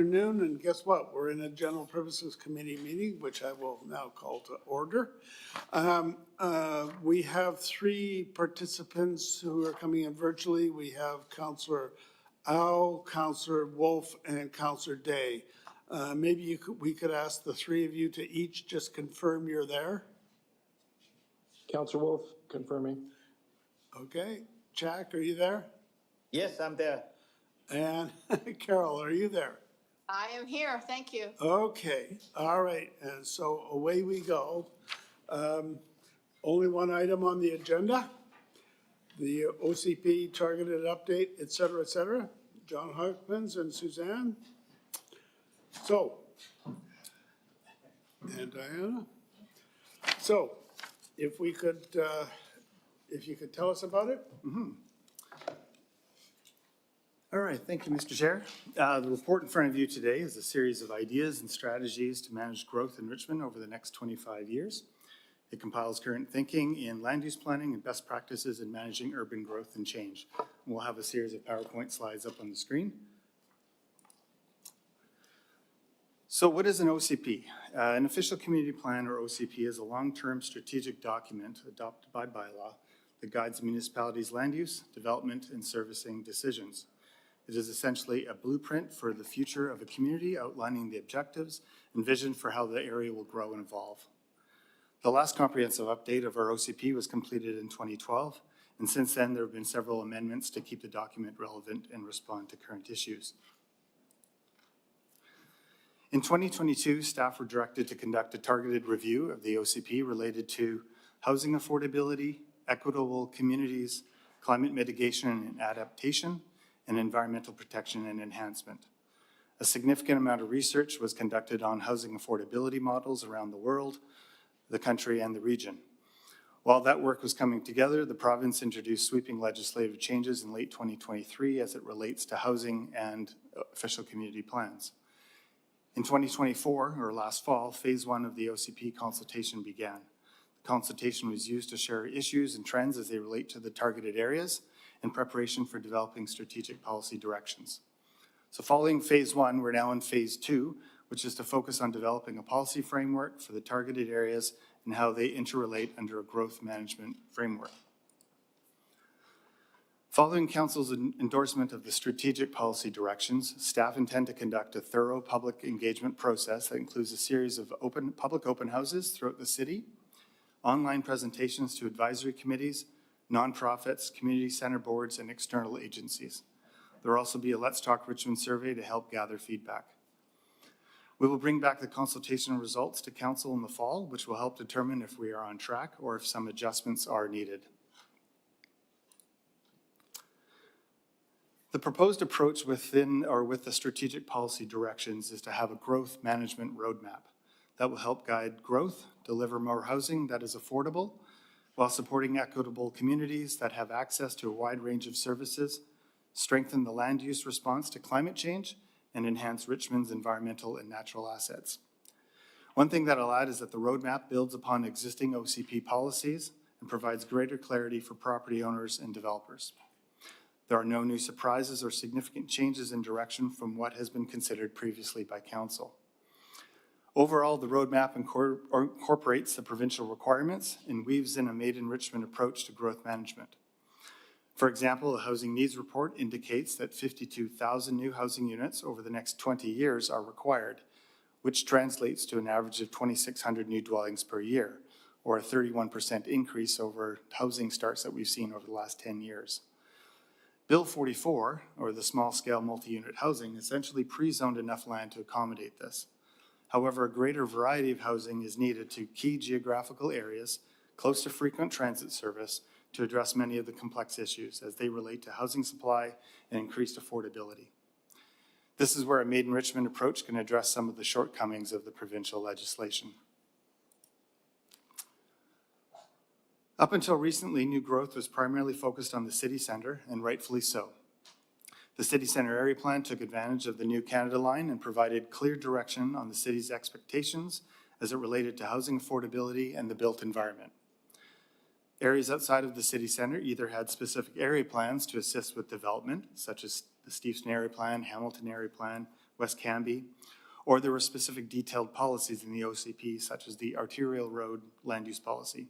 Afternoon, and guess what? We're in a general purposes committee meeting, which I will now call to order. We have three participants who are coming in virtually. We have Councillor Au, Councillor Wolf, and Councillor Day. Maybe we could ask the three of you to each just confirm you're there. Councillor Wolf, confirming. Okay. Jack, are you there? Yes, I'm there. And Carol, are you there? I am here, thank you. Okay, all right, and so away we go. Only one item on the agenda, the OCP targeted update, et cetera, et cetera. John Harkmans and Suzanne. So, and Diana. So, if you could tell us about it? All right, thank you, Mr. Chair. The report in front of you today is a series of ideas and strategies to manage growth in Richmond over the next 25 years. It compiles current thinking in land use planning and best practices in managing urban growth and change. And we'll have a series of PowerPoint slides up on the screen. So what is an OCP? An official community plan, or OCP, is a long-term strategic document adopted by bylaw that guides municipalities' land use, development, and servicing decisions. It is essentially a blueprint for the future of a community, outlining the objectives and vision for how the area will grow and evolve. The last comprehensive update of our OCP was completed in 2012, and since then there have been several amendments to keep the document relevant and respond to current issues. In 2022, staff were directed to conduct a targeted review of the OCP related to housing affordability, equitable communities, climate mitigation and adaptation, and environmental protection and enhancement. A significant amount of research was conducted on housing affordability models around the world, the country, and the region. While that work was coming together, the province introduced sweeping legislative changes in late 2023 as it relates to housing and official community plans. In 2024, or last fall, phase 1 of the OCP consultation began. The consultation was used to share issues and trends as they relate to the targeted areas in preparation for developing strategic policy directions. So following phase 1, we're now in phase 2, which is to focus on developing a policy framework for the targeted areas and how they interrelate under a growth management framework. Following Council's endorsement of the strategic policy directions, staff intend to conduct a thorough public engagement process that includes a series of public open houses throughout the city, online presentations to advisory committees, nonprofits, community center boards, and external agencies. There will also be a Let's Talk Richmond survey to help gather feedback. We will bring back the consultation results to Council in the fall, which will help determine if we are on track or if some adjustments are needed. The proposed approach within or with the strategic policy directions is to have a growth management roadmap that will help guide growth, deliver more housing that is affordable, while supporting equitable communities that have access to a wide range of services, strengthen the land use response to climate change, and enhance Richmond's environmental and natural assets. One thing that I'll add is that the roadmap builds upon existing OCP policies and provides greater clarity for property owners and developers. There are no new surprises or significant changes in direction from what has been considered previously by Council. Overall, the roadmap incorporates the provincial requirements and weaves in a made-in-Richmond approach to growth management. For example, the Housing Needs Report indicates that 52,000 new housing units over the next 20 years are required, which translates to an average of 2,600 new dwellings per year, or a 31% increase over housing starts that we've seen over the last 10 years. Bill 44, or the small-scale multi-unit housing, essentially pre-zoned enough land to accommodate this. However, a greater variety of housing is needed to key geographical areas close to frequent transit service to address many of the complex issues as they relate to housing supply and increased affordability. This is where a made-in-Richmond approach can address some of the shortcomings of the provincial legislation. Up until recently, new growth was primarily focused on the city centre, and rightfully so. The City Centre Area Plan took advantage of the new Canada Line and provided clear direction on the city's expectations as it related to housing affordability and the built environment. Areas outside of the city centre either had specific area plans to assist with development, such as the Steveston Area Plan, Hamilton Area Plan, West Canby, or there were specific detailed policies in the OCP, such as the arterial road land use policy.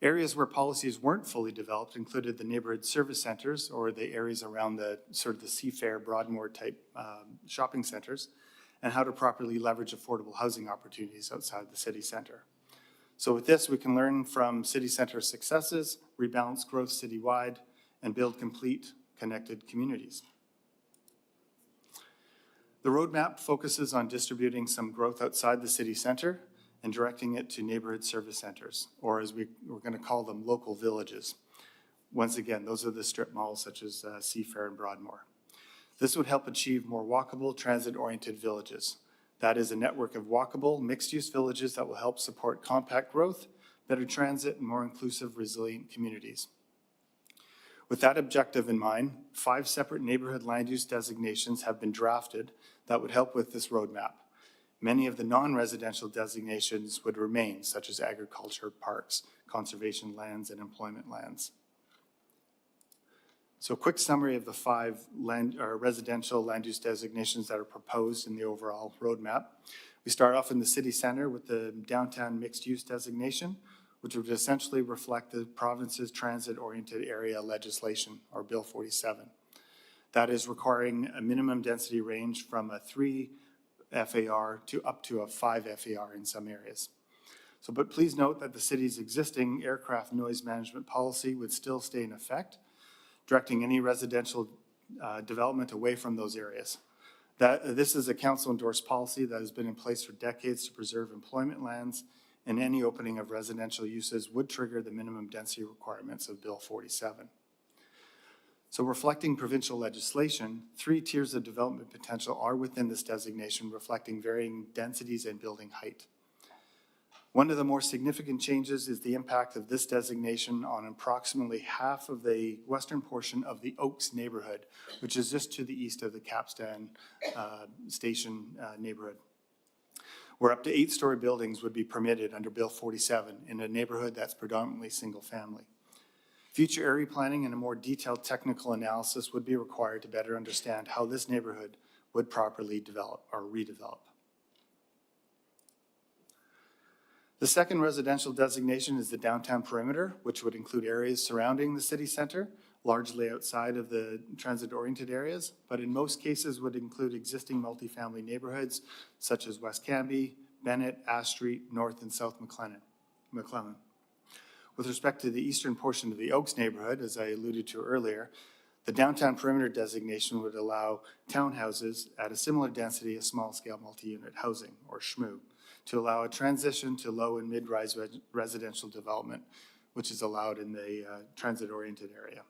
Areas where policies weren't fully developed included the neighborhood service centers, or the areas around the sort of the Seafair, Broadmoor type shopping centers, and how to properly leverage affordable housing opportunities outside the city center. So with this, we can learn from city center successes, rebalance growth citywide, and build complete, connected communities. The roadmap focuses on distributing some growth outside the city center and directing it to neighborhood service centers, or as we're going to call them, local villages. Once again, those are the strip malls such as Seafair and Broadmoor. This would help achieve more walkable, transit-oriented villages. That is a network of walkable, mixed-use villages that will help support compact growth, better transit, and more inclusive, resilient communities. With that objective in mind, 5 separate neighborhood land use designations have been drafted that would help with this roadmap. Many of the non-residential designations would remain, such as agriculture, parks, conservation lands, and employment lands. So a quick summary of the 5 residential land use designations that are proposed in the overall roadmap. We start off in the city center with the downtown mixed use designation, which would essentially reflect the province's transit-oriented area legislation, or Bill 47. That is requiring a minimum density range from a 3 FAR to up to a 5 FAR in some areas. So, but please note that the city's existing aircraft noise management policy would still stay in effect, directing any residential development away from those areas. This is a council-endorsed policy that has been in place for decades to preserve employment lands, and any opening of residential uses would trigger the minimum density requirements of Bill 47. So reflecting provincial legislation, 3 tiers of development potential are within this designation, reflecting varying densities and building height. One of the more significant changes is the impact of this designation on approximately half of the western portion of the Oaks neighborhood, which is just to the east of the Capstan Station neighborhood, where up to 8-story buildings would be permitted under Bill 47 in a neighborhood that's predominantly single family. Future area planning and a more detailed technical analysis would be required to better understand how this neighborhood would properly develop or redevelop. The second residential designation is the downtown perimeter, which would include areas surrounding the city center, largely outside of the transit-oriented areas, but in most cases would include existing multifamily neighborhoods such as West Canby, Bennett, Ash Street, North and South McLennan. With respect to the eastern portion of the Oaks neighborhood, as I alluded to earlier, the downtown perimeter designation would allow townhouses at a similar density as small-scale multi-unit housing, or SHMU, to allow a transition to low and mid-rise residential development, which is allowed in the transit-oriented area.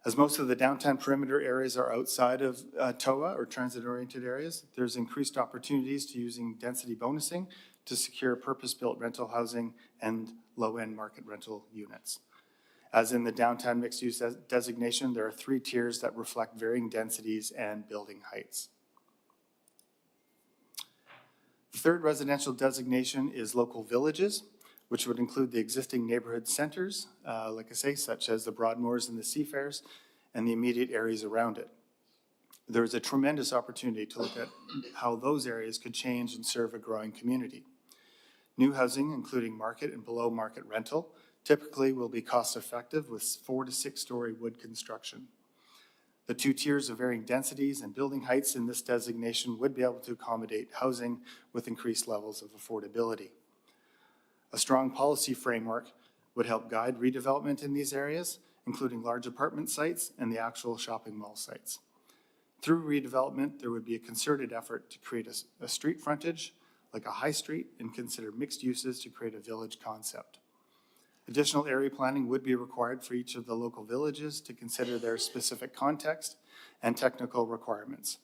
As most of the downtown perimeter areas are outside of TOA, or transit-oriented areas, there's increased opportunities to using density bonusing to secure purpose-built rental housing and low-end market rental units. As in the downtown mixed-use designation, there are 3 tiers that reflect varying densities and building heights. The third residential designation is local villages, which would include the existing neighborhood centers, like I say, such as the Broadmoors and the Seafairs, and the immediate areas around it. There is a tremendous opportunity to look at how those areas could change and serve a growing community. New housing, including market and below market rental, typically will be cost effective with 4 to 6 story wood construction. The 2 tiers of varying densities and building heights in this designation would be able to accommodate housing with increased levels of affordability. A strong policy framework would help guide redevelopment in these areas, including large apartment sites and the actual shopping mall sites. Through redevelopment, there would be a concerted effort to create a street frontage, like a high street, and consider mixed uses to create a village concept. Additional area planning would be required for each of the local villages to consider their specific context and technical requirements.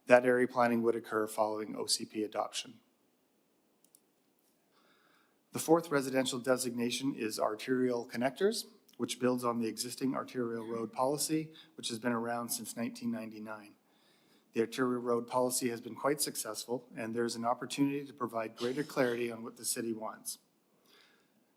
That area planning would occur following OCP adoption. The fourth residential designation is arterial connectors, which builds on the existing arterial road policy, which has been around since 1999. The arterial road policy has been quite successful, and there's an opportunity to provide greater clarity on what the city wants.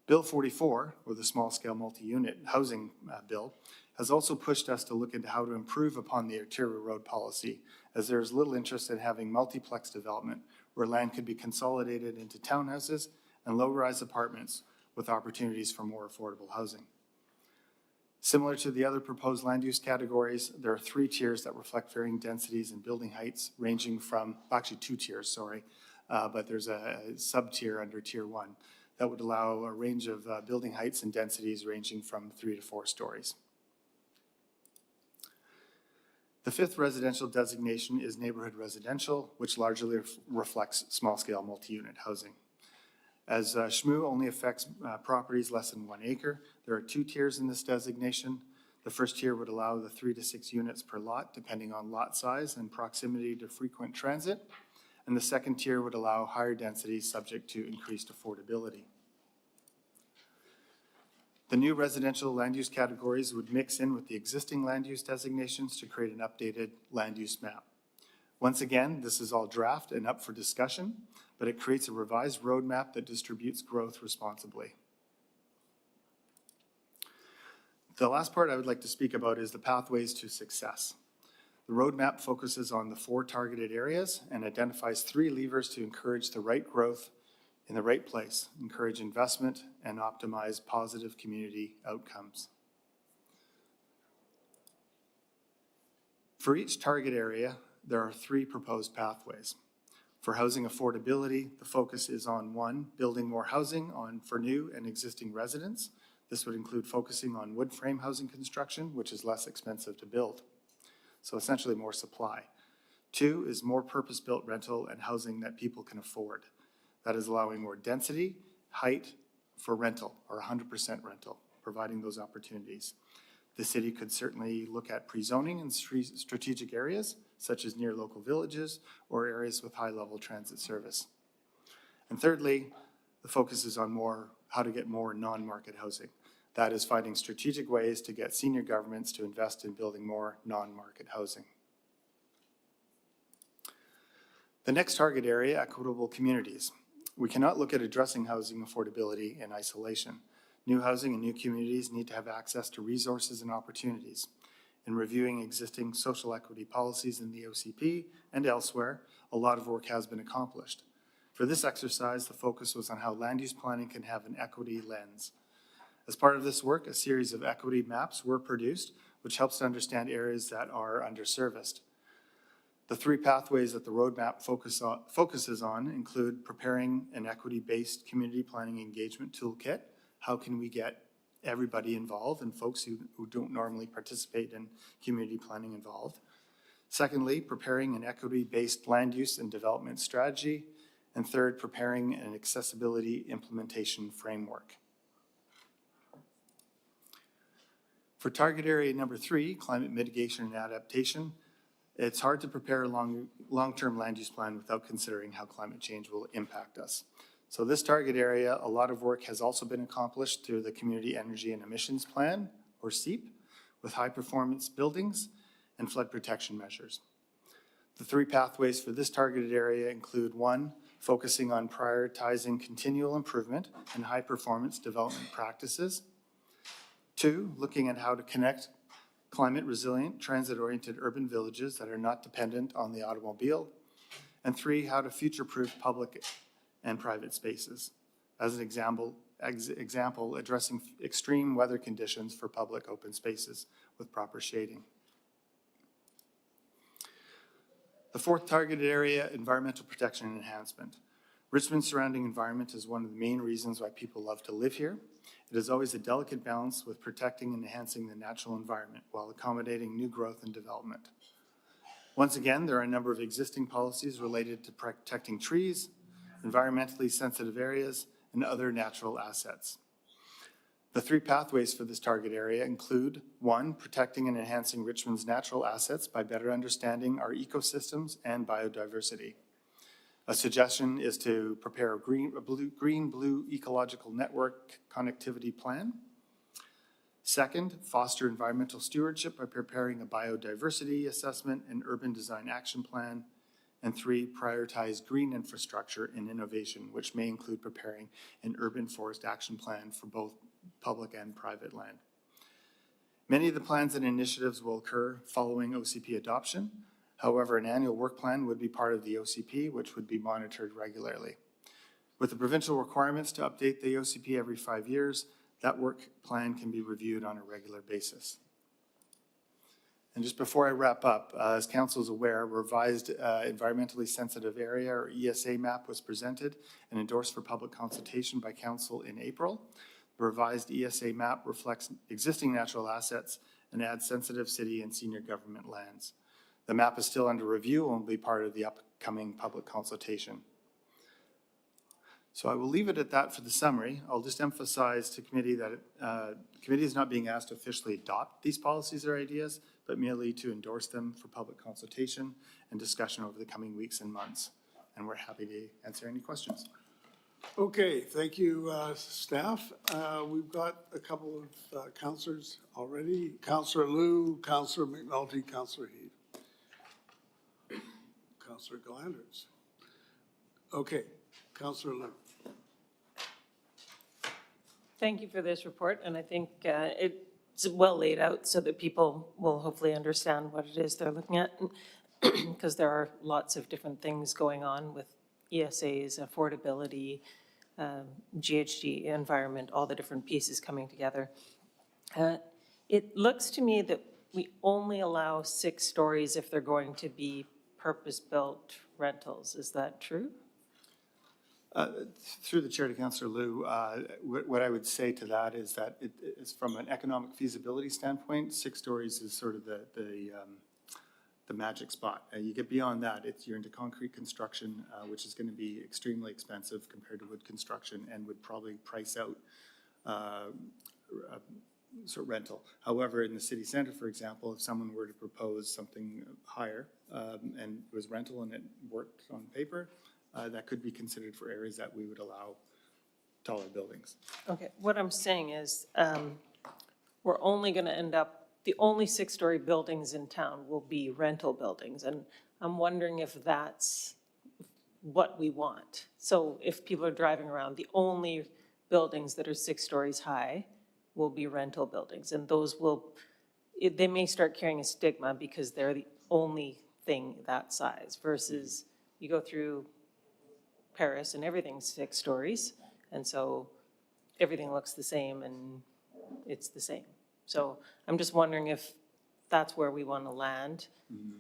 Bill 44, or the small-scale multi-unit housing bill, has also pushed us to look into how to improve upon the arterial road policy, as there is little interest in having multiplex development where land could be consolidated into townhouses and low-rise apartments with opportunities for more affordable housing. Similar to the other proposed land use categories, there are 3 tiers that reflect varying densities and building heights ranging from, actually 2 tiers, sorry, but there's a sub-tier under Tier 1 that would allow a range of building heights and densities ranging from 3 to 4 stories. The 5th residential designation is neighborhood residential, which largely reflects small-scale multi-unit housing. As SHMU only affects properties less than 1 acre, there are 2 tiers in this designation. The first tier would allow the 3 to 6 units per lot, depending on lot size and proximity to frequent transit. And the second tier would allow higher densities subject to increased affordability. The new residential land use categories would mix in with the existing land use designations to create an updated land use map. Once again, this is all draft and up for discussion, but it creates a revised roadmap that distributes growth responsibly. The last part I would like to speak about is the pathways to success. The roadmap focuses on the 4 targeted areas and identifies 3 levers to encourage the right growth in the right place, encourage investment, and optimize positive community outcomes. For each target area, there are 3 proposed pathways. For housing affordability, the focus is on 1, building more housing for new and existing residents. This would include focusing on wood frame housing construction, which is less expensive to build. So essentially more supply. 2 is more purpose-built rental and housing that people can afford. That is allowing more density, height for rental, or 100% rental, providing those opportunities. The city could certainly look at pre-zoning in strategic areas, such as near local villages or areas with high-level transit service. And thirdly, the focus is on how to get more non-market housing. That is finding strategic ways to get senior governments to invest in building more non-market housing. The next target area, equitable communities. We cannot look at addressing housing affordability in isolation. New housing and new communities need to have access to resources and opportunities. In reviewing existing social equity policies in the OCP and elsewhere, a lot of work has been accomplished. For this exercise, the focus was on how land use planning can have an equity lens. As part of this work, a series of equity maps were produced, which helps to understand areas that are underserviced. The 3 pathways that the roadmap focuses on include preparing an equity-based community planning engagement toolkit. How can we get everybody involved and folks who don't normally participate in community planning involved? Secondly, preparing an equity-based land use and development strategy. And third, preparing an accessibility implementation framework. For target area number 3, climate mitigation and adaptation, it's hard to prepare a long-term land use plan without considering how climate change will impact us. So this target area, a lot of work has also been accomplished through the Community Energy and Emissions Plan, or CEEP, with high-performance buildings and flood protection measures. The 3 pathways for this targeted area include 1, focusing on prioritizing continual improvement and high-performance development practices. 2, looking at how to connect climate-resilient, transit-oriented urban villages that are not dependent on the automobile. And 3, how to future-proof public and private spaces. As an example, addressing extreme weather conditions for public open spaces with proper shading. The 4th targeted area, environmental protection and enhancement. Richmond's surrounding environment is one of the main reasons why people love to live here. It is always a delicate balance with protecting and enhancing the natural environment while accommodating new growth and development. Once again, there are a number of existing policies related to protecting trees, environmentally sensitive areas, and other natural assets. The 3 pathways for this target area include 1, protecting and enhancing Richmond's natural assets by better understanding our ecosystems and biodiversity. A suggestion is to prepare a green-blue ecological network connectivity plan. 2nd, foster environmental stewardship by preparing a biodiversity assessment and urban design action plan. And 3, prioritize green infrastructure and innovation, which may include preparing an urban forest action plan for both public and private land. Many of the plans and initiatives will occur following OCP adoption. However, an annual work plan would be part of the OCP, which would be monitored regularly. With the provincial requirements to update the OCP every 5 years, that work plan can be reviewed on a regular basis. And just before I wrap up, as council is aware, a revised environmentally sensitive area or ESA map was presented and endorsed for public consultation by council in April. The revised ESA map reflects existing natural assets and adds sensitive city and senior government lands. The map is still under review and will be part of the upcoming public consultation. So I will leave it at that for the summary. I'll just emphasize to committee that the committee is not being asked to officially adopt these policies or ideas, but merely to endorse them for public consultation and discussion over the coming weeks and months. And we're happy to answer any questions. Okay, thank you, staff. We've got a couple of councillors already. Councillor Liu, Councillor McNulty, Councillor Heed. Councillor Glanders. Okay, Councillor Liu. Thank you for this report, and I think it's well laid out so that people will hopefully understand what it is they're looking at, because there are lots of different things going on with ESAs, affordability, GHG, environment, all the different pieces coming together. It looks to me that we only allow 6 stories if they're going to be purpose-built rentals. Is that true? Through the chair to Councillor Liu, what I would say to that is that it is from an economic feasibility standpoint, 6 stories is sort of the magic spot. You get beyond that, you're into concrete construction, which is going to be extremely expensive compared to wood construction and would probably price out sort of rental. However, in the city center, for example, if someone were to propose something higher and it was rental and it worked on paper, that could be considered for areas that we would allow taller buildings. Okay, what I'm saying is we're only going to end up, the only 6-story buildings in town will be rental buildings. And I'm wondering if that's what we want. So if people are driving around, the only buildings that are 6 stories high will be rental buildings. And those will, they may start carrying a stigma because they're the only thing that size versus you go through Paris and everything's 6 stories. And so everything looks the same and it's the same. So I'm just wondering if that's where we want to land.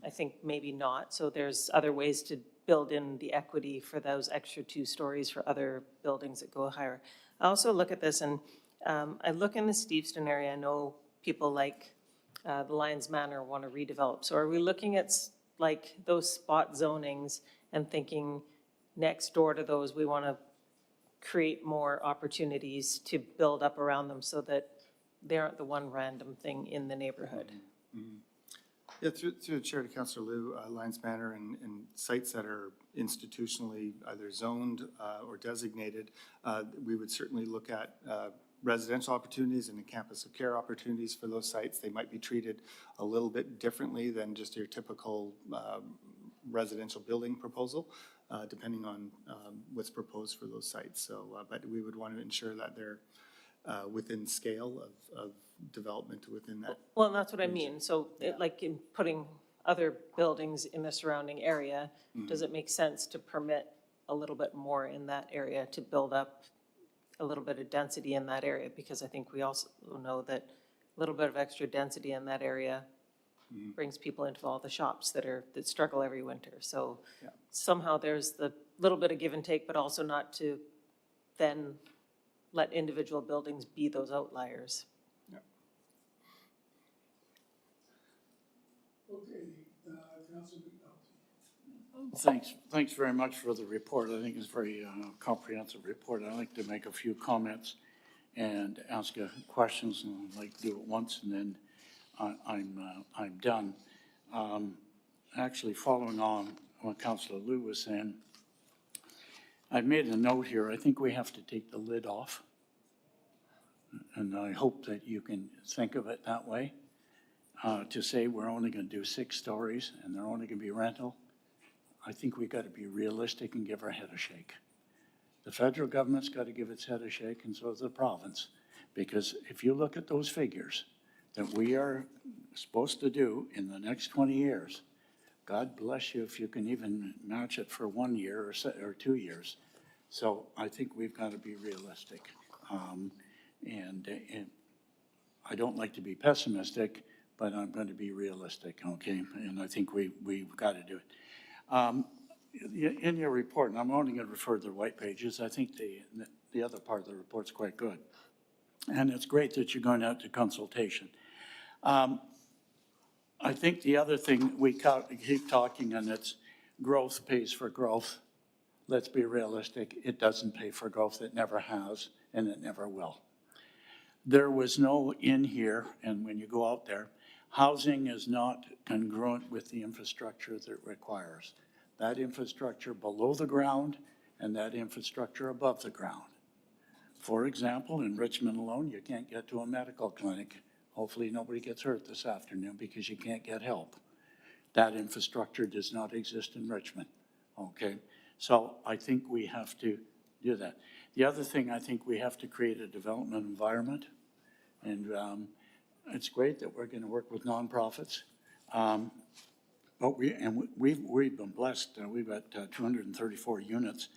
I think maybe not. So there's other ways to build in the equity for those extra 2 stories for other buildings that go higher. I also look at this and I look in the Steveston area. I know people like the Lions Manor want to redevelop. So are we looking at like those spot zonings and thinking next door to those, we want to create more opportunities to build up around them so that they aren't the one random thing in the neighborhood? Yeah, through the chair to Councillor Liu, Lions Manor and sites that are institutionally either zoned or designated, we would certainly look at residential opportunities and the campus of care opportunities for those sites. They might be treated a little bit differently than just your typical residential building proposal, depending on what's proposed for those sites. So, but we would want to ensure that they're within scale of development within that. Well, that's what I mean. So like in putting other buildings in the surrounding area, does it make sense to permit a little bit more in that area to build up a little bit of density in that area? Because I think we also know that a little bit of extra density in that area brings people into all the shops that struggle every winter. So somehow there's the little bit of give and take, but also not to then let individual buildings be those outliers. Okay, Councillor McNulty. Thanks very much for the report. I think it's a very comprehensive report. I'd like to make a few comments and ask questions, and I'd like to do it once and then I'm done. Actually, following on what Councillor Liu was saying, I've made a note here. I think we have to take the lid off, and I hope that you can think of it that way. To say we're only going to do 6 stories and they're only going to be rental, I think we got to be realistic and give our head a shake. The federal government's got to give its head a shake, and so does the province. Because if you look at those figures, that we are supposed to do in the next 20 years, God bless you if you can even match it for 1 year or 2 years. So I think we've got to be realistic. And I don't like to be pessimistic, but I'm going to be realistic, okay? And I think we've got to do it. In your report, and I'm only going to refer to the white pages, I think the other part of the report's quite good. And it's great that you're going out to consultation. I think the other thing we keep talking, and it's growth pays for growth. Let's be realistic. It doesn't pay for growth. It never has, and it never will. There was no in here, and when you go out there, housing is not congruent with the infrastructure that it requires. That infrastructure below the ground and that infrastructure above the ground. For example, in Richmond alone, you can't get to a medical clinic. Hopefully nobody gets hurt this afternoon because you can't get help. That infrastructure does not exist in Richmond, okay? So I think we have to do that. The other thing, I think we have to create a development environment. And it's great that we're going to work with nonprofits. But we've been blessed. We've got 234 units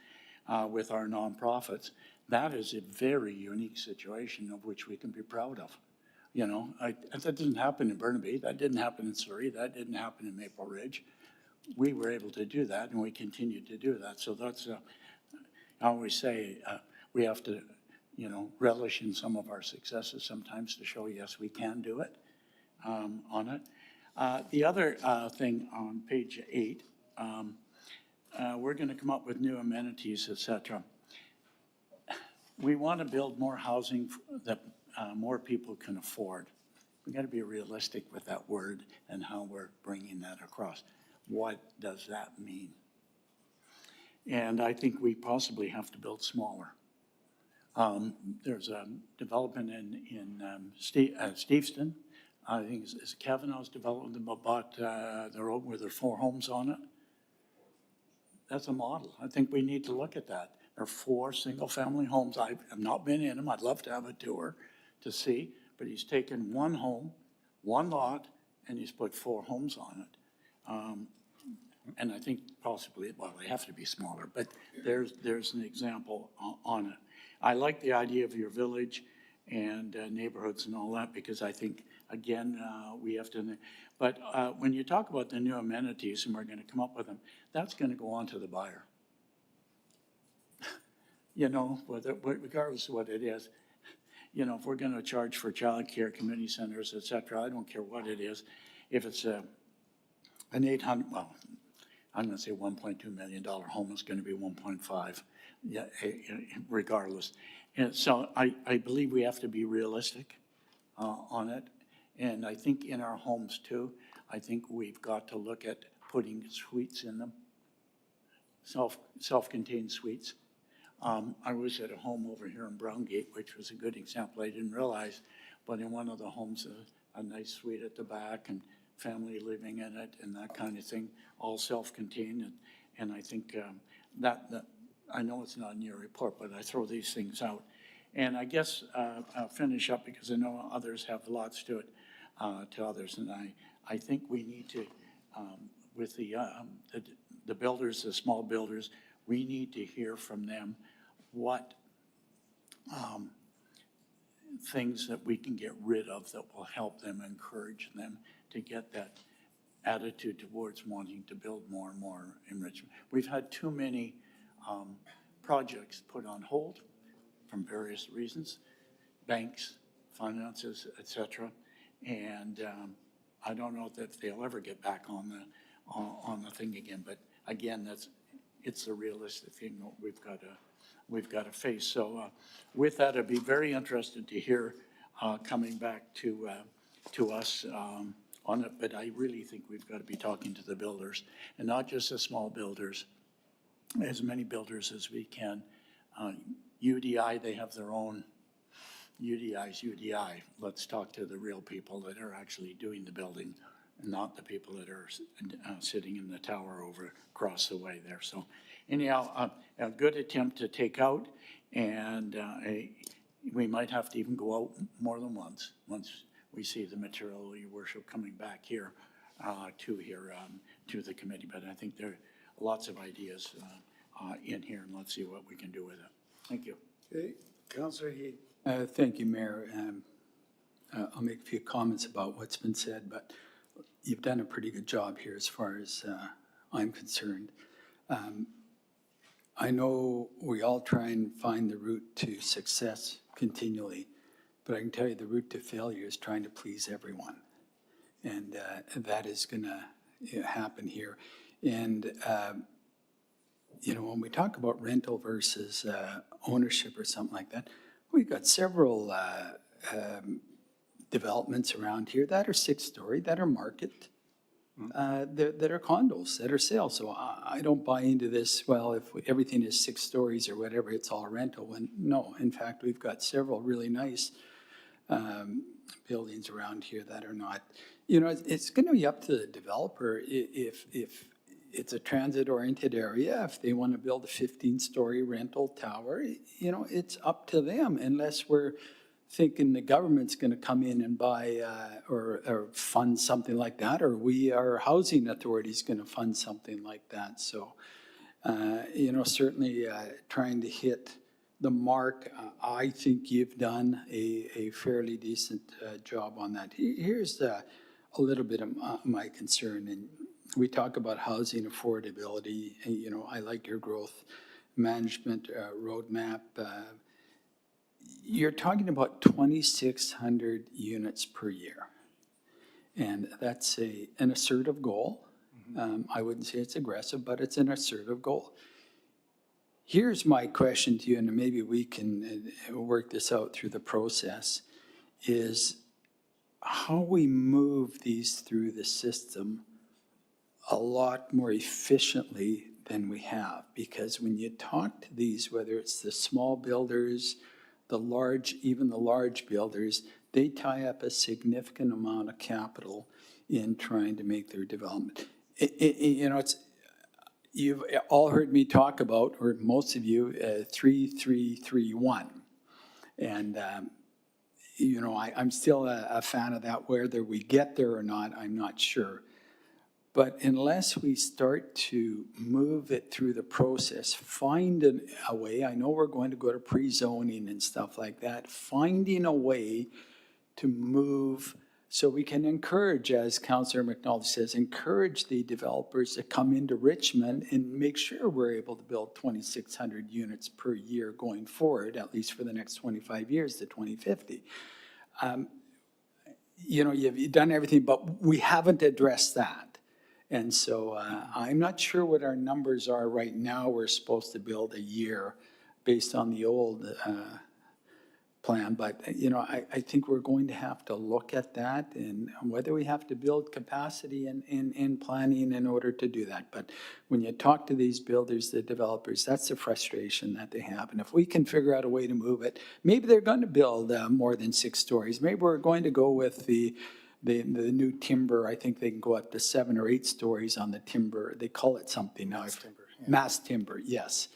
with our nonprofits. That is a very unique situation of which we can be proud of. You know, that didn't happen in Burnaby. That didn't happen in Surrey. That didn't happen in Maple Ridge. We were able to do that, and we continue to do that. So that's, I always say, we have to, you know, relish in some of our successes sometimes to show, yes, we can do it on it. The other thing on page 8, we're going to come up with new amenities, et cetera. We want to build more housing that more people can afford. We got to be realistic with that word and how we're bringing that across. What does that mean? And I think we possibly have to build smaller. There's a development in Steveston. I think it's Kavanaugh's development about the road where there are 4 homes on it. That's a model. I think we need to look at that. There are 4 single-family homes. I have not been in them. I'd love to have a tour to see. But he's taken 1 home, 1 lot, and he's put 4 homes on it. And I think possibly, well, they have to be smaller, but there's an example on it. I like the idea of your village and neighborhoods and all that, because I think, again, we have to, but when you talk about the new amenities, and we're going to come up with them, that's going to go on to the buyer. You know, regardless of what it is, you know, if we're going to charge for childcare, community centers, et cetera, I don't care what it is. If it's an 800, well, I'm going to say $1.2 million home is going to be 1.5, yeah, regardless. And so I believe we have to be realistic on it. And I think in our homes too, I think we've got to look at putting suites in them, self-contained suites. I was at a home over here in Browngate, which was a good example. I didn't realize, but in one of the homes, a nice suite at the back and family living in it and that kind of thing, all self-contained. And I think that I know it's not in your report, but I throw these things out. And I guess I'll finish up because I know others have lots to it, to others. And I think we need to, with the builders, the small builders, we need to hear from them what things that we can get rid of that will help them, encourage them to get that attitude towards wanting to build more and more enrichment. We've had too many projects put on hold from various reasons, banks, finances, et cetera. And I don't know if they'll ever get back on the thing again. But again, it's a realistic thing that we've got to face. So with that, I'd be very interested to hear coming back to us on it. But I really think we've got to be talking to the builders, and not just the small builders, as many builders as we can. UDI, they have their own. UDI's UDI. Let's talk to the real people that are actually doing the building, and not the people that are sitting in the tower over across the way there. So anyhow, a good attempt to take out, and we might have to even go out more than once we see the material, your worship, coming back here, to the committee. But I think there are lots of ideas in here, and let's see what we can do with it. Thank you. Okay, Councillor Heed. Thank you, Mayor. I'll make a few comments about what's been said, but you've done a pretty good job here as far as I'm concerned. I know we all try and find the route to success continually, but I can tell you the route to failure is trying to please everyone. And that is going to happen here. And, when we talk about rental versus ownership or something like that, we've got several developments around here that are 6-story, that are market, that are condos, that are sales. So I don't buy into this, well, if everything is 6 stories or whatever, it's all rental. When no, in fact, we've got several really nice buildings around here that are not. It's going to be up to the developer if it's a transit-oriented area, if they want to build a 15-story rental tower, it's up to them, unless we're thinking the government's going to come in and buy or fund something like that, or our housing authority is going to fund something like that. So, certainly trying to hit the mark, I think you've done a fairly decent job on that. Here's a little bit of my concern, and we talk about housing affordability. I like your growth management roadmap. You're talking about 2,600 units per year, and that's an assertive goal. I wouldn't say it's aggressive, but it's an assertive goal. Here's my question to you, and maybe we can work this out through the process, is how we move these through the system a lot more efficiently than we have. Because when you talk to these, whether it's the small builders, even the large builders, they tie up a significant amount of capital in trying to make their development. You've all heard me talk about, or most of you, 3331. And, I'm still a fan of that. Whether we get there or not, I'm not sure. But unless we start to move it through the process, find a way, I know we're going to go to pre-zoning and stuff like that, finding a way to move so we can encourage, as Councillor McNulty says, encourage the developers to come into Richmond and make sure we're able to build 2,600 units per year going forward, at least for the next 25 years to 2050. You've done everything, but we haven't addressed that. And so I'm not sure what our numbers are right now. We're supposed to build a year based on the old plan. But, I think we're going to have to look at that and whether we have to build capacity in planning in order to do that. But when you talk to these builders, the developers, that's the frustration that they have. And if we can figure out a way to move it, maybe they're going to build more than 6 stories. Maybe we're going to go with the new timber. I think they can go up to 7 or 8 stories on the timber. They call it something now. Mass timber, yes.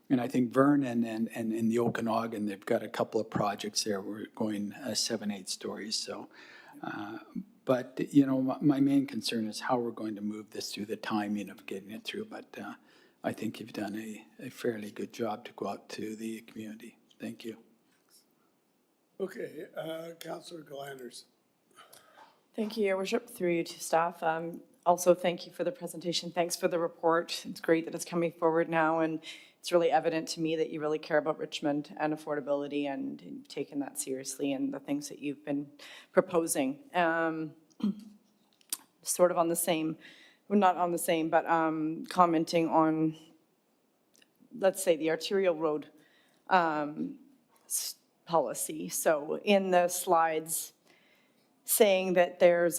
And I think Vernon and in the Okanagan, they've got a couple of projects there. We're going 7, 8 stories. So, but my main concern is how we're going to move this through, the timing of getting it through. But I think you've done a fairly good job to go out to the community. Thank you. Okay, Councillor Glanders. Thank you, Your Worship, through you to staff. Also, thank you for the presentation. Thanks for the report. It's great that it's coming forward now, and it's really evident to me that you really care about Richmond and affordability and you've taken that seriously and the things that you've been proposing. Sort of on the same, well, not on the same, but commenting on, let's say, the arterial road policy. So in the slides, saying that there's,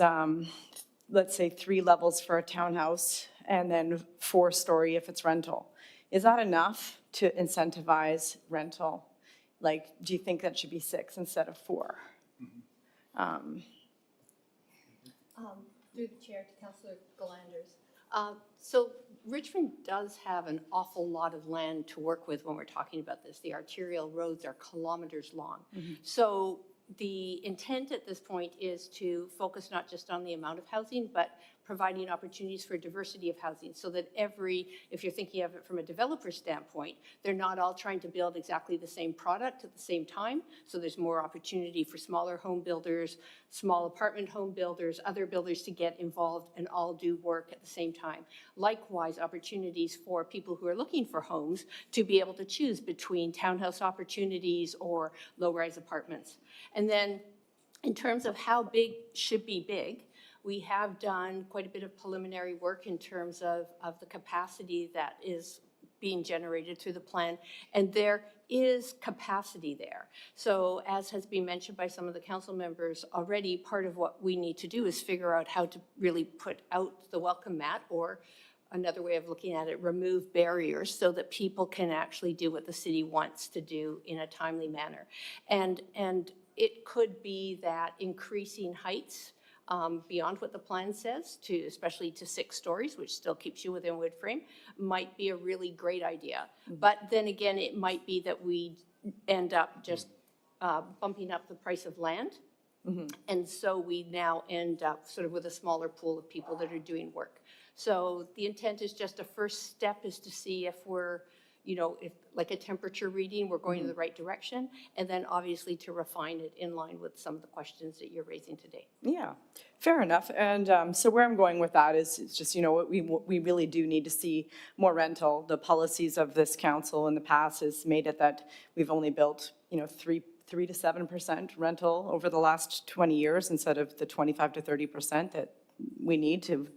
let's say, 3 levels for a townhouse and then 4-story if it's rental. Is that enough to incentivize rental? Like, do you think that should be 6 instead of 4? Through the chair to Councillor Galanders. So Richmond does have an awful lot of land to work with when we're talking about this. The arterial roads are kilometers long. So the intent at this point is to focus not just on the amount of housing, but providing opportunities for diversity of housing so that if you're thinking of it from a developer standpoint, they're not all trying to build exactly the same product at the same time. So there's more opportunity for smaller home builders, small apartment home builders, other builders to get involved and all do work at the same time. Likewise, opportunities for people who are looking for homes to be able to choose between townhouse opportunities or low-rise apartments. And then in terms of how big should be big, we have done quite a bit of preliminary work in terms of the capacity that is being generated through the plan, and there is capacity there. So as has been mentioned by some of the council members already, part of what we need to do is figure out how to really put out the welcome mat, or another way of looking at it, remove barriers so that people can actually do what the city wants to do in a timely manner. And it could be that increasing heights beyond what the plan says, especially to 6 stories, which still keeps you within wood frame, might be a really great idea. But then again, it might be that we end up just bumping up the price of land. And so we now end up sort of with a smaller pool of people that are doing work. So the intent is just a first step is to see if we're, if like a temperature reading, we're going in the right direction, and then obviously to refine it in line with some of the questions that you're raising today. Yeah, fair enough. And so where I'm going with that is it's just, we really do need to see more rental. The policies of this council in the past has made it that we've only built, 3 to 7% rental over the last 20 years instead of the 25 to 30% that we need to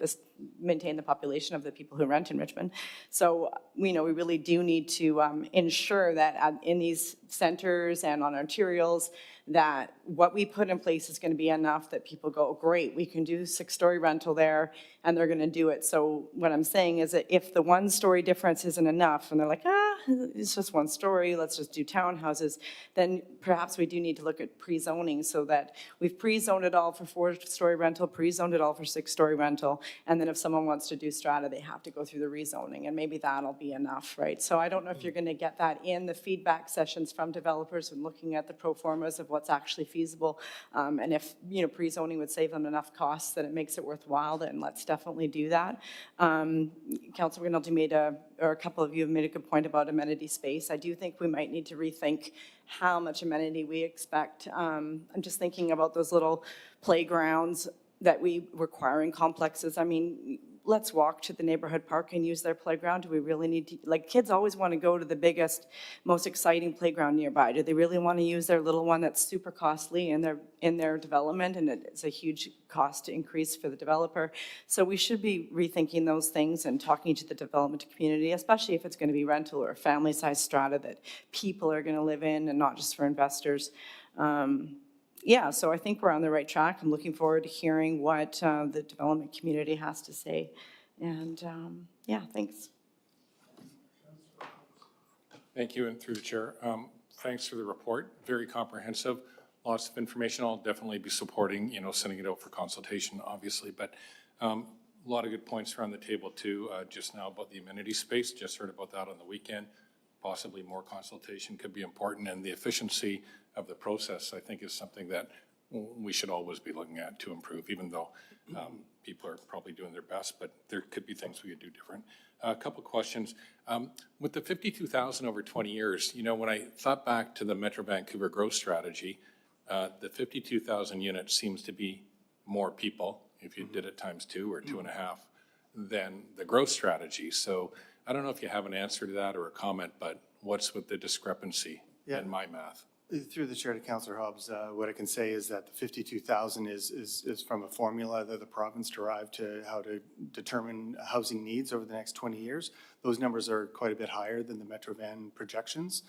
maintain the population of the people who rent in Richmond. So we really do need to ensure that in these centers and on arterials that what we put in place is going to be enough that people go, great, we can do 6-story rental there, and they're going to do it. So what I'm saying is that if the 1-story difference isn't enough, and they're like, it's just 1 story, let's just do townhouses, then perhaps we do need to look at pre-zoning so that we've pre-zoned it all for 4-story rental, pre-zoned it all for 6-story rental, and then if someone wants to do strata, they have to go through the rezoning, and maybe that'll be enough, right? So I don't know if you're going to get that in the feedback sessions from developers and looking at the pro formas of what's actually feasible, and if, pre-zoning would save them enough costs that it makes it worthwhile, then let's definitely do that. Councilor Rinaldi or a couple of you have made a good point about amenity space. I do think we might need to rethink how much amenity we expect. I'm just thinking about those little playgrounds that we require in complexes. I mean, let's walk to the neighborhood park and use their playground. Do we really need to, kids always want to go to the biggest, most exciting playground nearby. Do they really want to use their little one that's super costly in their development, and it's a huge cost increase for the developer? So we should be rethinking those things and talking to the development community, especially if it's going to be rental or family-sized strata that people are going to live in and not just for investors. Yeah, so I think we're on the right track. I'm looking forward to hearing what the development community has to say. And yeah, thanks. Thank you, and through the chair. Thanks for the report. Very comprehensive. Lots of information. I'll definitely be supporting, sending it out for consultation, obviously. But a lot of good points around the table too, just now about the amenity space. Just heard about that on the weekend. Possibly more consultation could be important, and the efficiency of the process, I think, is something that we should always be looking at to improve, even though people are probably doing their best, but there could be things we could do different. A couple questions. With the 52,000 over 20 years, when I thought back to the Metro Vancouver growth strategy, the 52,000 units seems to be more people, if you did it times 2 or 2.5, than the growth strategy. So I don't know if you have an answer to that or a comment, but what's with the discrepancy in my math? Through the chair to Councillor Hobbs, what I can say is that the 52,000 is from a formula that the province derived to how to determine housing needs over the next 20 years. Those numbers are quite a bit higher than the Metrovan projections,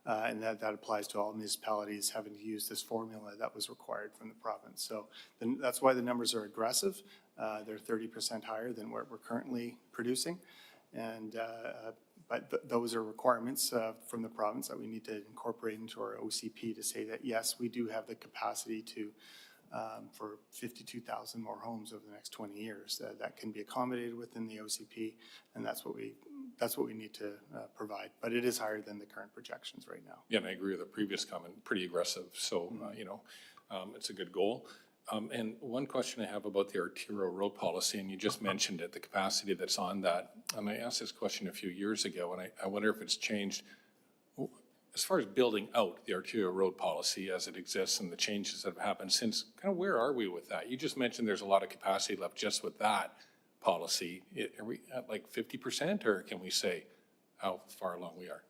and that applies to all municipalities having to use this formula that was required from the province. So that's why the numbers are aggressive. They're 30% higher than what we're currently producing. And but those are requirements from the province that we need to incorporate into our OCP to say that, yes, we do have the capacity to, for 52,000 more homes over the next 20 years. That can be accommodated within the OCP, and that's that's what we need to provide. But it is higher than the current projections right now. Yeah, and I agree with the previous comment, pretty aggressive, so, it's a good goal. And one question I have about the arterial road policy, and you just mentioned it, the capacity that's on that. And I asked this question a few years ago, and I wonder if it's changed. As far as building out the arterial road policy as it exists and the changes that have happened since, kind of where are we with that? You just mentioned there's a lot of capacity left just with that policy. Are we at like 50%, or can we say how far along we are?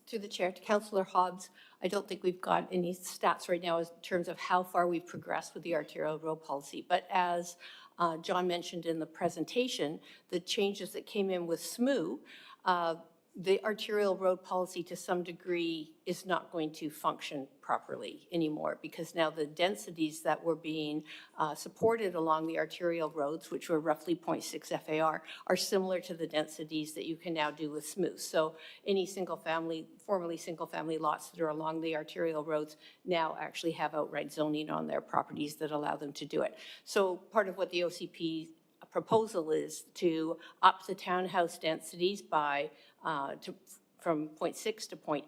Through the chair to Councillor Hobbs, I don't think we've got any stats right now in terms of how far we've progressed with the arterial road policy. But as John mentioned in the presentation, the changes that came in with SMU, the arterial road policy to some degree is not going to function properly anymore, because now the densities that were being supported along the arterial roads, which were roughly 0.6 FAR, are similar to the densities that you can now do with SMOOS. So any formerly single-family lots that are along the arterial roads now actually have outright zoning on their properties that allow them to do it. So part of what the OCP proposal is to up the townhouse densities by from 0.6 to 0.8,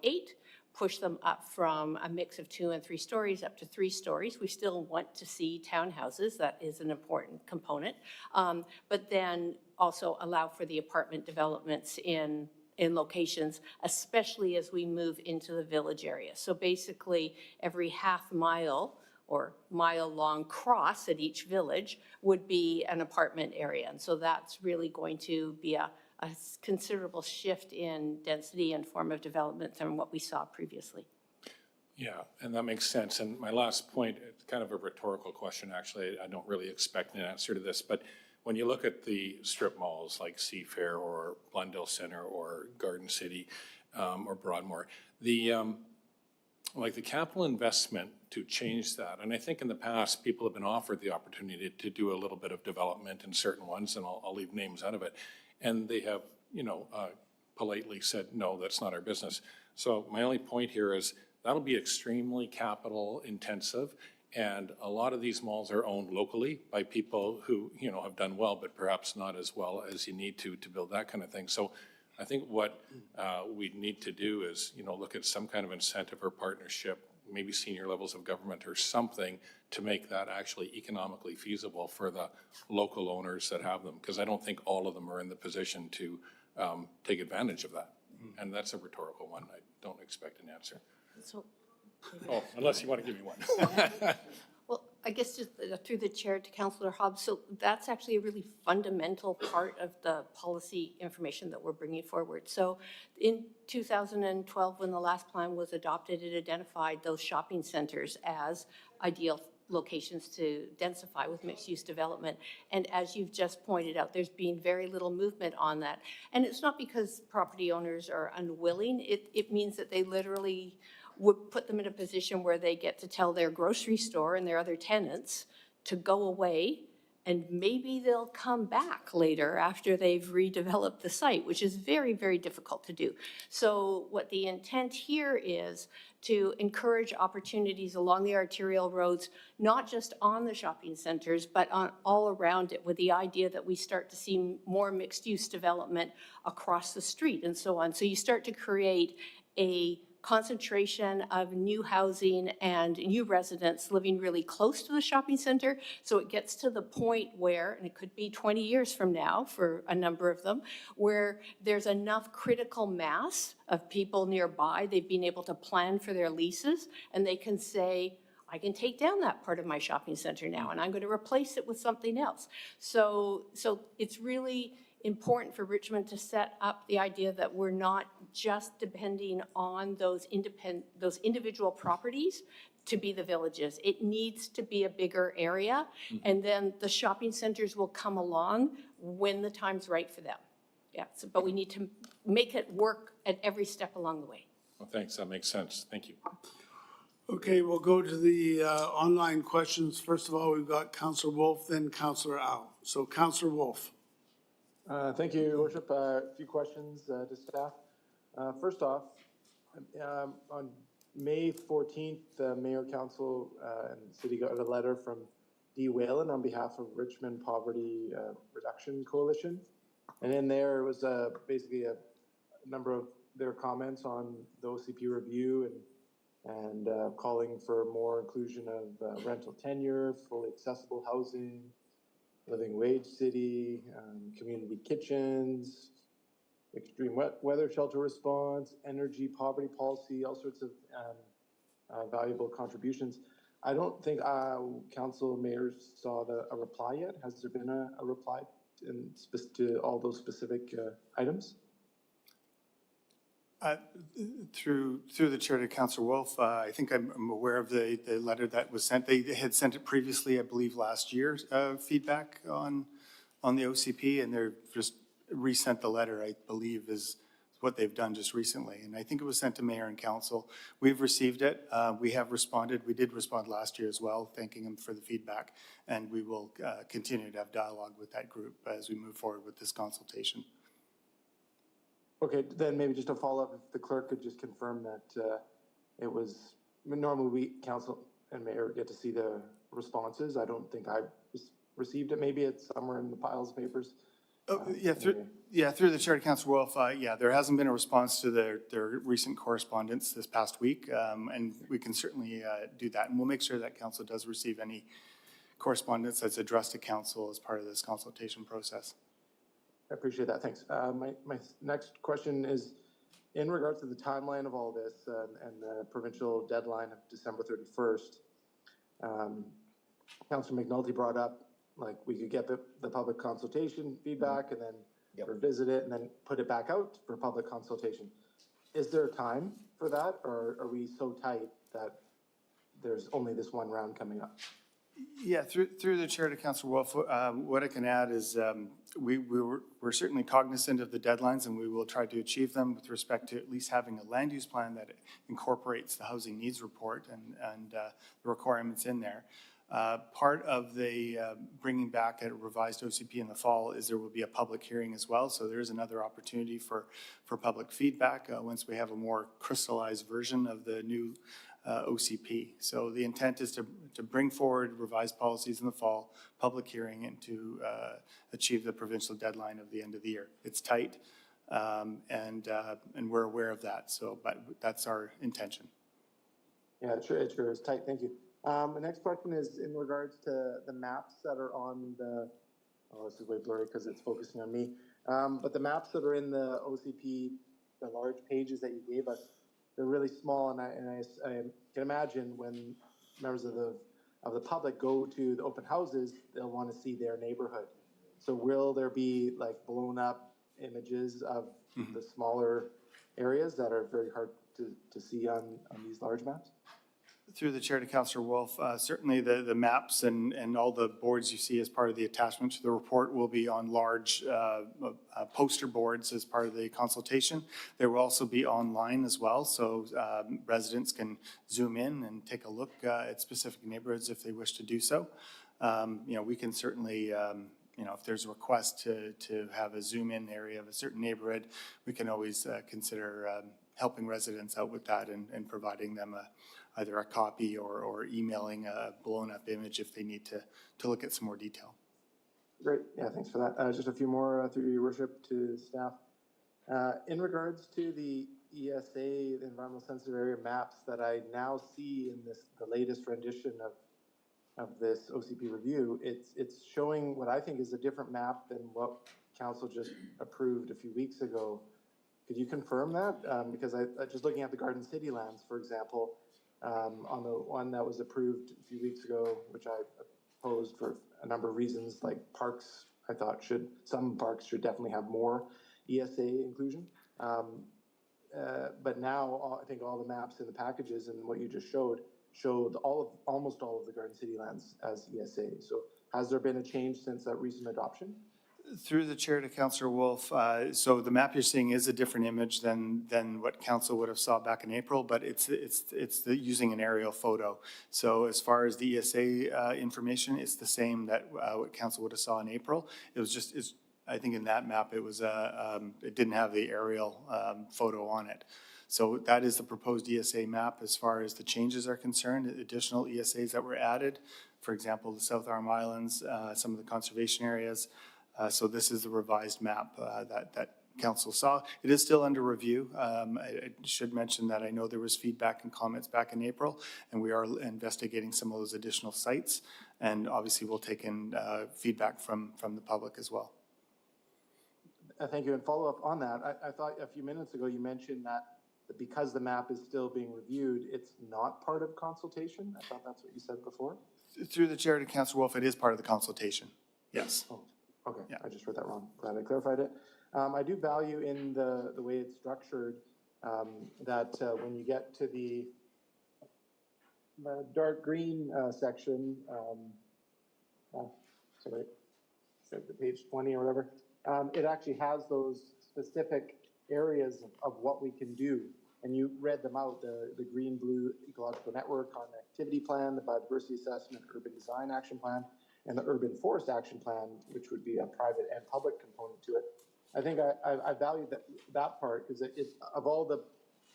push them up from a mix of 2 and 3 stories up to 3 stories. We still want to see townhouses. That is an important component. But then also allow for the apartment developments in locations, especially as we move into the village area. So basically, every half mile or mile-long cross at each village would be an apartment area. And so that's really going to be a considerable shift in density and form of development than what we saw previously. Yeah, and that makes sense. And my last point, it's kind of a rhetorical question, actually. I don't really expect an answer to this, but when you look at the strip malls like Seafair or Blundell Center or Garden City or Broadmoor, the capital investment to change that, and I think in the past, people have been offered the opportunity to do a little bit of development in certain ones, and I'll leave names out of it, and they have, politely said, no, that's not our business. So my only point here is that'll be extremely capital intensive, and a lot of these malls are owned locally by people who, have done well, but perhaps not as well as you need to build that kind of thing. So I think what we need to do is, look at some kind of incentive or partnership, maybe senior levels of government or something, to make that actually economically feasible for the local owners that have them. Because I don't think all of them are in the position to take advantage of that. And that's a rhetorical one. I don't expect an answer. So, Oh, unless you want to give me one. well, I guess just through the chair to Councillor Hobbs, so that's actually a really fundamental part of the policy information that we're bringing forward. So in 2012, when the last plan was adopted, it identified those shopping centers as ideal locations to densify with mixed-use development. And as you've just pointed out, there's been very little movement on that. And it's not because property owners are unwilling. It means that they literally would put them in a position where they get to tell their grocery store and their other tenants to go away, and maybe they'll come back later after they've redeveloped the site, which is very, very difficult to do. So what the intent here is to encourage opportunities along the arterial roads, not just on the shopping centers, but on all around it, with the idea that we start to see more mixed-use development across the street and so on. So you start to create a concentration of new housing and new residents living really close to the shopping center. So it gets to the point where, and it could be 20 years from now for a number of them, where there's enough critical mass of people nearby, they've been able to plan for their leases, and they can say, I can take down that part of my shopping center now, and I'm going to replace it with something else. So it's really important for Richmond to set up the idea that we're not just depending on those individual properties to be the villages. It needs to be a bigger area, and then the shopping centers will come along when the time's right for them. Yeah, but we need to make it work at every step along the way. Well, thanks, that makes sense. Thank you. Okay, we'll go to the online questions. First of all, we've got Councillor Wolf, then Councillor Au. So Councillor Wolf. Thank you, Your Worship. A few questions to staff. First off, on May 14th, the Mayor, Council, and City got a letter from Dee Whalen on behalf of Richmond Poverty Reduction Coalition. And in there was basically a number of their comments on the OCP review and calling for more inclusion of rental tenure, fully accessible housing, living wage city, community kitchens, extreme weather shelter response, energy poverty policy, all sorts of valuable contributions. I don't think council mayors saw a reply yet. Has there been a reply to all those specific items? Through the chair to Councillor Wolf, I think I'm aware of the letter that was sent. They had sent it previously, I believe, last year, feedback on the OCP, and they're just resent the letter, I believe, is what they've done just recently. And I think it was sent to mayor and council. We've received it. We have responded. We did respond last year as well, thanking them for the feedback. And we will continue to have dialogue with that group as we move forward with this consultation. Okay, then maybe just a follow-up, if the clerk could just confirm that it was, normally we, council and mayor, get to see the responses. I don't think I received it. Maybe it's somewhere in the piles of papers. Through the chair to Councillor Wolf, there hasn't been a response to their recent correspondence this past week, and we can certainly do that. And we'll make sure that council does receive any correspondence that's addressed to council as part of this consultation process. I appreciate that, thanks. My next question is, in regards to the timeline of all this and the provincial deadline of December 31st, Councillor McNulty brought up, like, we could get the public consultation feedback and then revisit it and then put it back out for public consultation. Is there time for that, or are we so tight that there's only this one round coming up? Yeah, through the chair to Councillor Wolf, what I can add is we're certainly cognizant of the deadlines, and we will try to achieve them with respect to at least having a land use plan that incorporates the housing needs report and the requirements in there. Part of the bringing back a revised OCP in the fall is there will be a public hearing as well. So there is another opportunity for public feedback once we have a more crystallized version of the new OCP. So the intent is to bring forward revised policies in the fall, public hearing, and to achieve the provincial deadline of the end of the year. It's tight, and we're aware of that. So, but that's our intention. Yeah, it sure is tight. Thank you. The next question is in regards to the maps that are on the, this is way blurry because it's focusing on me, but the maps that are in the OCP, the large pages that you gave us, they're really small, and I can imagine when members of the public go to the open houses, they'll want to see their neighborhood. So will there be like blown up images of the smaller areas that are very hard to see on these large maps? Through the chair to Councillor Wolf, certainly the maps and all the boards you see as part of the attachment to the report will be on large poster boards as part of the consultation. There will also be online as well, so residents can zoom in and take a look at specific neighborhoods if they wish to do so. We can certainly, if there's a request to have a zoom in area of a certain neighborhood, we can always consider helping residents out with that and providing them either a copy or emailing a blown up image if they need to look at some more detail. Great, yeah, thanks for that. Just a few more through your worship to staff. In regards to the ESA, the environmental sensitive area maps that I now see in the latest rendition of this OCP review, it's showing what I think is a different map than what council just approved a few weeks ago. Could you confirm that? Because I just looking at the Garden City lands, for example, on the one that was approved a few weeks ago, which I opposed for a number of reasons, like parks, I thought some parks should definitely have more ESA inclusion. But now I think all the maps in the packages and what you just showed almost all of the Garden City lands as ESA. So has there been a change since that recent adoption? Through the chair to Councillor Wolf, so the map you're seeing is a different image than what council would have saw back in April, but it's using an aerial photo. So as far as the ESA information, it's the same that what council would have saw in April. It was just, I think in that map it was it didn't have the aerial photo on it. So that is the proposed ESA map as far as the changes are concerned. Additional ESAs that were added, for example, the South Arm Islands, some of the conservation areas. So this is the revised map that council saw. It is still under review. I should mention that I know there was feedback and comments back in April, and we are investigating some of those additional sites. And obviously, we'll take in feedback from the public as well. Thank you. And follow up on that, I thought a few minutes ago you mentioned that because the map is still being reviewed, it's not part of consultation? I thought that's what you said before? Through the chair to Councillor Wolf, it is part of the consultation. Yes. Oh, okay. Yeah. I just read that wrong. Glad I clarified it. I do value in the way it's structured that when you get to the dark green section, sorry, the page 20 or whatever, it actually has those specific areas of what we can do. And you read them out, the green-blue ecological network connectivity plan, the biodiversity assessment, urban design action plan, and the urban forest action plan, which would be a private and public component to it. I think I value that part because of all the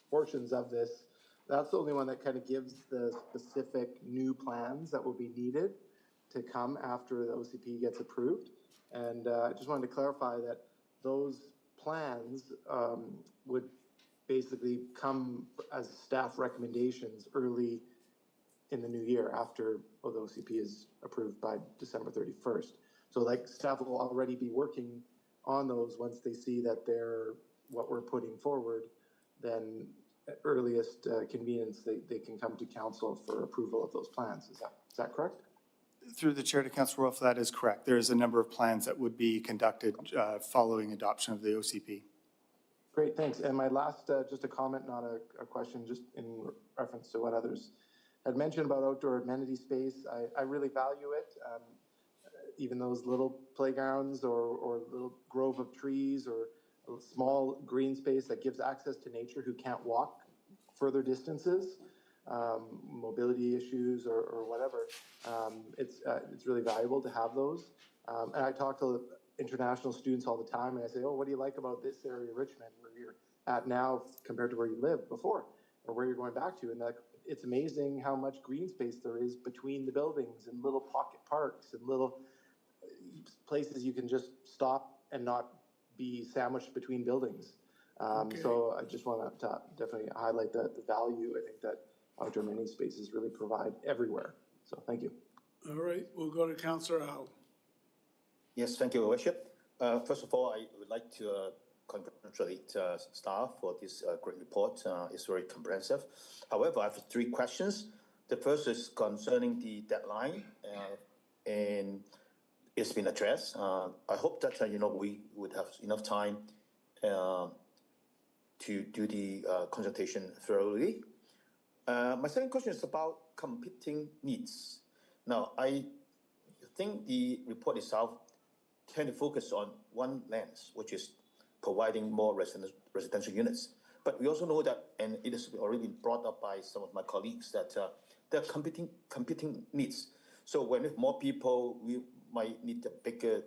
portions of this, that's the only one that kind of gives the specific new plans that will be needed to come after the OCP gets approved. And I just wanted to clarify that those plans would basically come as staff recommendations early in the new year after the OCP is approved by December 31st. So like staff will already be working on those once they see that they're what we're putting forward, then at earliest convenience, they can come to council for approval of those plans. Is that correct? Through the chair to Councillor Wolf, that is correct. There is a number of plans that would be conducted following adoption of the OCP. Great, thanks. And my last, just a comment, not a question, just in reference to what others had mentioned about outdoor amenity space. I really value it. Even those little playgrounds or little grove of trees or a small green space that gives access to nature who can't walk further distances, mobility issues or whatever. It's really valuable to have those. And I talk to international students all the time and I say, oh, what do you like about this area of Richmond where you're at now compared to where you lived before or where you're going back to? And it's amazing how much green space there is between the buildings and little pocket parks and little places you can just stop and not be sandwiched between buildings. So I just want to definitely highlight the value I think that outdoor amenity spaces really provide everywhere. So thank you. All right, we'll go to Councillor Howe. Yes, thank you, Your Worship. First of all, I would like to congratulate staff for this great report. It's very comprehensive. However, I have 3 questions. The first is concerning the deadline, and it's been addressed. I hope that we would have enough time to do the consultation thoroughly. My second question is about competing needs. Now, I think the report itself tend to focus on one lens, which is providing more residential units. But we also know that, and it has already been brought up by some of my colleagues, that there are competing needs. So when we have more people, we might need a bigger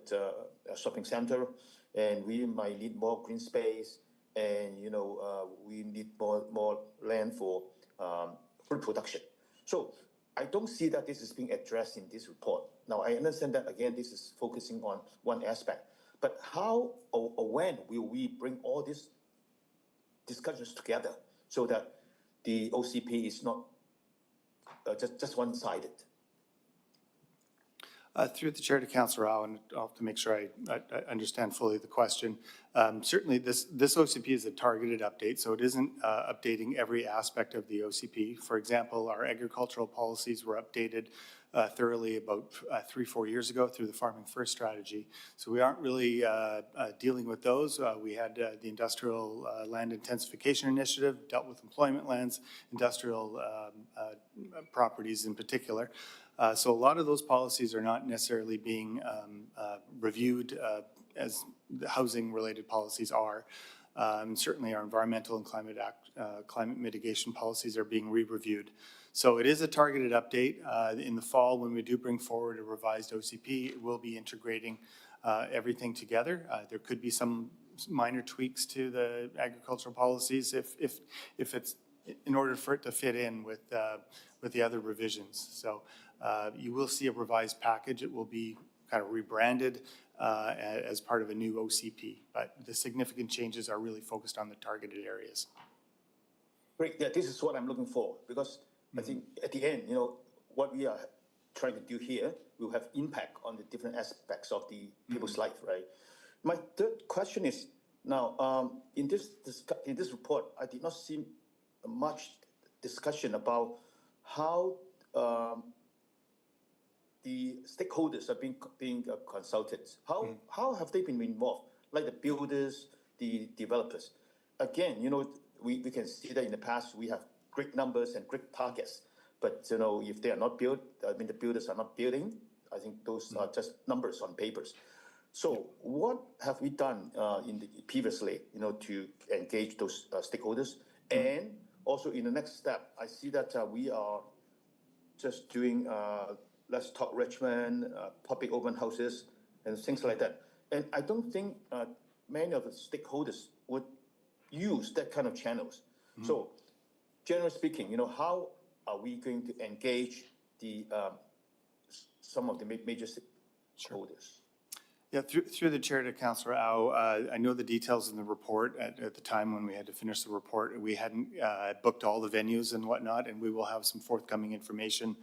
shopping center, and we might need more green space, and we need more land for food production. So I don't see that this is being addressed in this report. Now, I understand that, again, this is focusing on one aspect. But how or when will we bring all these discussions together so that the OCP is not just one-sided? Through the chair to Councillor Howe, and I'll have to make sure I understand fully the question. Certainly, this OCP is a targeted update, so it isn't updating every aspect of the OCP. For example, our agricultural policies were updated thoroughly about 3-4 years ago through the Farming First strategy. So we aren't really dealing with those. We had the Industrial Land Intensification Initiative, dealt with employment lands, industrial properties in particular. So a lot of those policies are not necessarily being reviewed as the housing-related policies are. Certainly our environmental and climate mitigation policies are being re-reviewed. So it is a targeted update. In the fall, when we do bring forward a revised OCP, it will be integrating everything together. There could be some minor tweaks to the agricultural policies if it's in order for it to fit in with the other revisions. So you will see a revised package. It will be kind of rebranded. as part of a new OCP. But the significant changes are really focused on the targeted areas. Great, yeah, this is what I'm looking for, because I think at the end, what we are trying to do here will have impact on the different aspects of the people's life, right? My third question is, now, in this report, I did not see much discussion about how the stakeholders are being consulted. How have they been involved? Like the builders, the developers. Again, we can see that in the past we have great numbers and great targets, but if they are not built, the builders are not building. I think those are just numbers on papers. So what have we done previously, to engage those stakeholders? And also in the next step, I see that we are just doing Let's Talk Richmond, public open houses, and things like that. And I don't think many of the stakeholders would use that kind of channels. So generally speaking, how are we going to engage some of the major stakeholders? Yeah, through the chair to Councillor Au, I know the details in the report. At the time when we had to finish the report, we hadn't booked all the venues and whatnot, and we will have some forthcoming information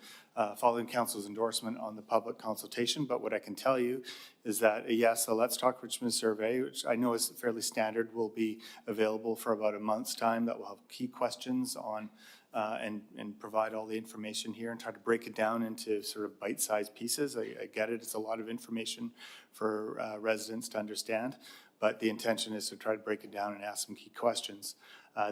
following council's endorsement on the public consultation. But what I can tell you is that, yes, the Let's Talk Richmond survey, which I know is fairly standard, will be available for about a month's time. That will have key questions on and provide all the information here and try to break it down into sort of bite-sized pieces. I get it, it's a lot of information for residents to understand, but the intention is to try to break it down and ask some key questions.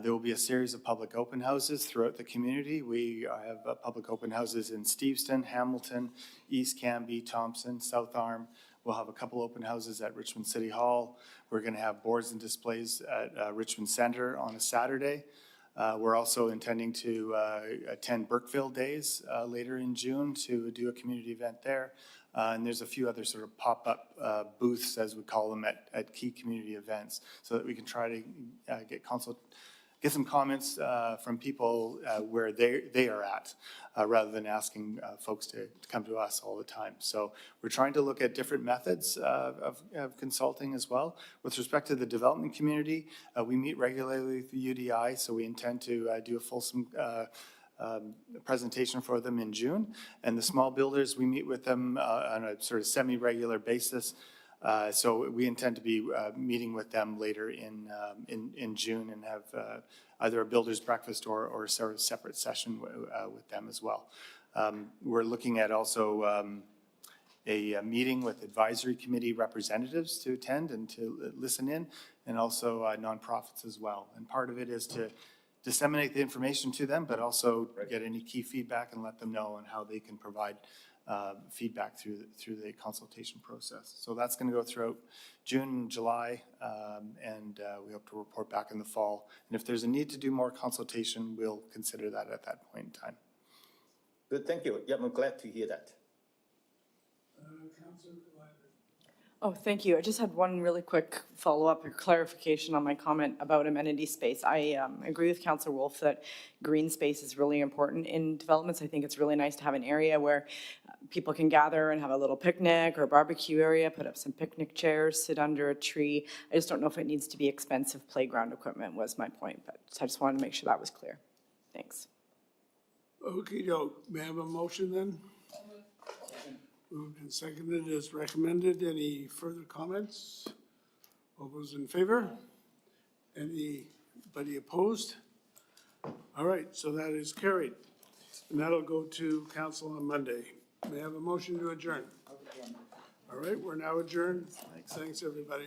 There will be a series of public open houses throughout the community. We have public open houses in Steveston, Hamilton, East Canby, Thompson, South Arm. We'll have a couple open houses at Richmond City Hall. We're going to have boards and displays at Richmond Center on a Saturday. We're also intending to attend Burkeville Days later in June to do a community event there. And there's a few other sort of pop-up booths, as we call them, at key community events, so that we can try to get some comments from people where they are at, rather than asking folks to come to us all the time. So we're trying to look at different methods of consulting as well. With respect to the development community, we meet regularly with the UDI, so we intend to do a fulsome presentation for them in June. And the small builders, we meet with them on a sort of semi-regular basis. So we intend to be meeting with them later in June and have either a builder's breakfast or a sort of separate session with them as well. We're looking at also a meeting with advisory committee representatives to attend and to listen in, and also nonprofits as well. And part of it is to disseminate the information to them, but also get any key feedback and let them know on how they can provide feedback through the consultation process. So that's going to go throughout June and July, and we hope to report back in the fall. And if there's a need to do more consultation, we'll consider that at that point in time. Good, thank you. Yeah, I'm glad to hear that. Councillor Gladden. Oh, thank you. I just had one really quick follow-up or clarification on my comment about amenity space. I agree with Councillor Wolf that green space is really important in developments. I think it's really nice to have an area where people can gather and have a little picnic or a barbecue area, put up some picnic chairs, sit under a tree. I just don't know if it needs to be expensive playground equipment was my point, but I just wanted to make sure that was clear. Thanks. Okey-doke. May I have a motion then? Moved and seconded as recommended. Any further comments? All those in favor? Anybody opposed? All right, so that is carried. And that'll go to council on Monday. May I have a motion to adjourn? All right, we're now adjourned. Thanks, everybody.